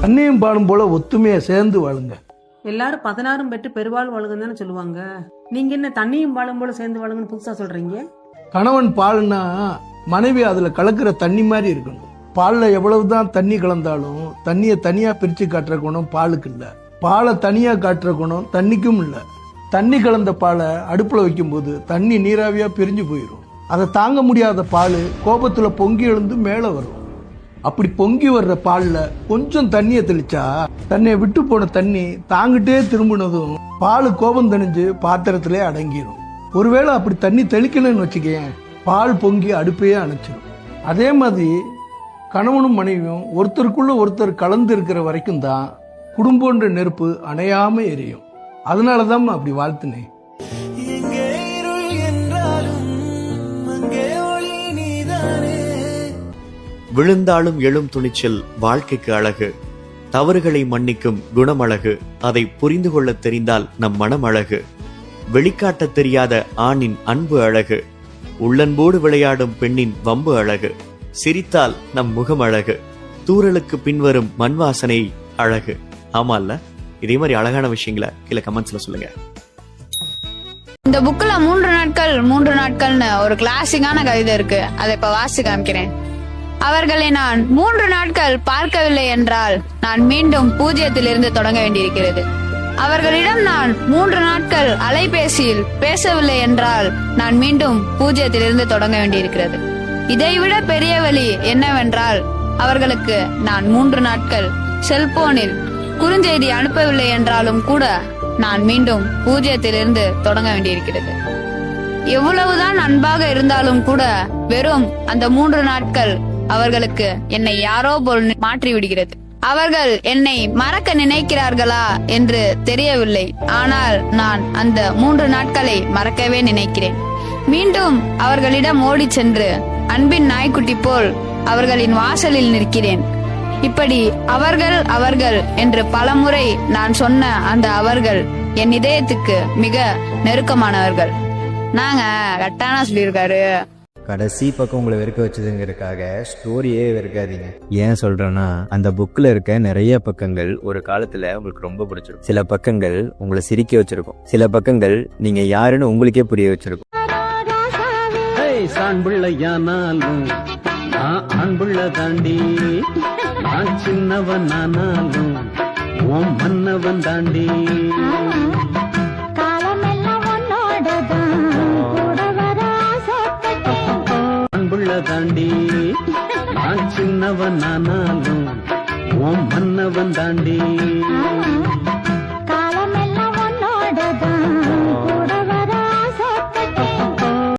தண்ணியும் பாலும் போல ஒத்துமையா சேர்ந்து வாழுங்க. எல்லாரும் 16 பெற்று பெருவாள் வாழுங்கன்னு தானே சொல்லுவாங்க. நீங்க என்ன தண்ணியும் பாலும் போல சேர்ந்து வாழுங்கன்னு புதுசா சொல்றீங்க? கணவன் பால்னா மனைவி அதுல கலக்கிற தண்ணி மாதிரி இருக்கணும். பால்ல எவ்வளவுதான் தண்ணி கலந்தாலும் தண்ணியை தனியா பிரிச்சு காட்டுற குணம் பாலுக்கு இல்ல. பாலை தனியா காட்டுற குணம் தண்ணிக்கும் இல்ல. தண்ணி கலந்த பாலை அடுப்புல வைக்கும் போது தண்ணி நீராவியா பிரிஞ்சு போயிடும். அதை தாங்க முடியாத பால் கோபத்துல பொங்கி எழுந்து மேல வரும். அப்படி பொங்கி வர்ற பால்ல கொஞ்சம் தண்ணியை தெளிச்சா தன்னை விட்டு போன தண்ணி தாங்கிட்டே திரும்பினதும் பால் கோபம் தணிஞ்சு பாத்திரத்திலே அடங்கிடும். ஒருவேளை அப்படி தண்ணி தெளிக்கணும்னு வச்சுக்கேன், பால் பொங்கி அடுப்பையே அணைச்சிடும். அதே மாதிரி கணவனும் மனைவியும் ஒருத்தருக்குள்ள ஒருத்தர் கலந்து இருக்கிற வரைக்கும் தான் குடும்பம்ன்ற நெருப்பு அணையாம எரியும். அதனாலதான் அப்படி வாழ்த்துனேன். விழுந்தாலும் எழும் துணிச்சல் வாழ்க்கைக்கு அழகு. தவறுகளை மன்னிக்கும் குணம் அழகு. அதை புரிந்து கொள்ள தெரிந்தால் நம் மனம் அழகு. வெளிக்காட்ட தெரியாத ஆணின் அன்பு அழகு. உள்ளன்போடு விளையாடும் பெண்ணின் வம்பு அழகு. சிரித்தால் நம் முகம் அழகு. தூறலுக்கு பின்வரும் மண் வாசனை அழகு. ஆமா இல்ல? இதே மாதிரி அழகான விஷயங்களை கீழே கமெண்ட்ஸ்ல சொல்லுங்க. இந்த புக்ல 3 நாட்கள்னு ஒரு கிளாசிக்கான கவிதை இருக்கு. அதை இப்ப வாசிச்சு காமிக்கிறேன். அவர்களை நான் 3 நாட்கள் பார்க்கவில்லை என்றால் நான் மீண்டும் பூஜ்ஜியத்திலிருந்து தொடங்க வேண்டியிருக்கிறது. அவர்களிடம் நான் 3 நாட்கள் அலைபேசியில் பேசவில்லை என்றால் நான் மீண்டும் பூஜ்ஜியத்திலிருந்து தொடங்க வேண்டியிருக்கிறது. இதைவிட பெரிய வழி என்னவென்றால் அவர்களுக்கு நான் 3 நாட்கள் செல்போனில் குறுஞ்செய்தி அனுப்பவில்லை என்றாலும் கூட நான் மீண்டும் பூஜ்ஜியத்திலிருந்து தொடங்க வேண்டியிருக்கிறது. எவ்வளவுதான் அன்பாக இருந்தாலும் கூட வெறும் அந்த 3 நாட்கள் அவர்களுக்கு என்னை யாரோ போல் மாற்றி விடுகிறது. அவர்கள் என்னை மறக்க நினைக்கிறார்களா என்று தெரியவில்லை. ஆனால் நான் அந்த 3 நாட்களை மறக்கவே நினைக்கிறேன். மீண்டும் அவர்களிடம் ஓடி சென்று அன்பின் நாய்க்குட்டி போல் அவர்களின் வாசலில் நிற்கிறேன். இப்படி அவர்கள் அவர்கள் என்று பலமுறை நான் சொன்ன அந்த அவர்கள் என் இதயத்துக்கு மிக நெருக்கமானவர்கள். நாங்க கட்டானா சொல்லியிருக்காரு. கடைசி பக்கம் உங்களை வெறுக்க வச்சதுங்கிறதுக்காக ஸ்டோரியே வெறுக்காதீங்க. ஏன் சொல்றேன்னா, அந்த புக்ல இருக்க நிறைய பக்கங்கள் ஒரு காலத்துல உங்களுக்கு ரொம்ப பிடிச்சிருக்கும். சில பக்கங்கள் உங்களை சிரிக்க வச்சிருக்கும். சில பக்கங்கள் நீங்க யாருன்னு உங்களுக்கே புரிய வச்சிருக்கும். ஆண்புள்ள தாண்டி நான் சின்னவன் ஆனாலும் ஓம் மன்னவன் தாண்டி. ஆண்புள்ள தாண்டி நான் சின்னவன் ஆனாலும் ஓம் மன்னவன் தாண்டி.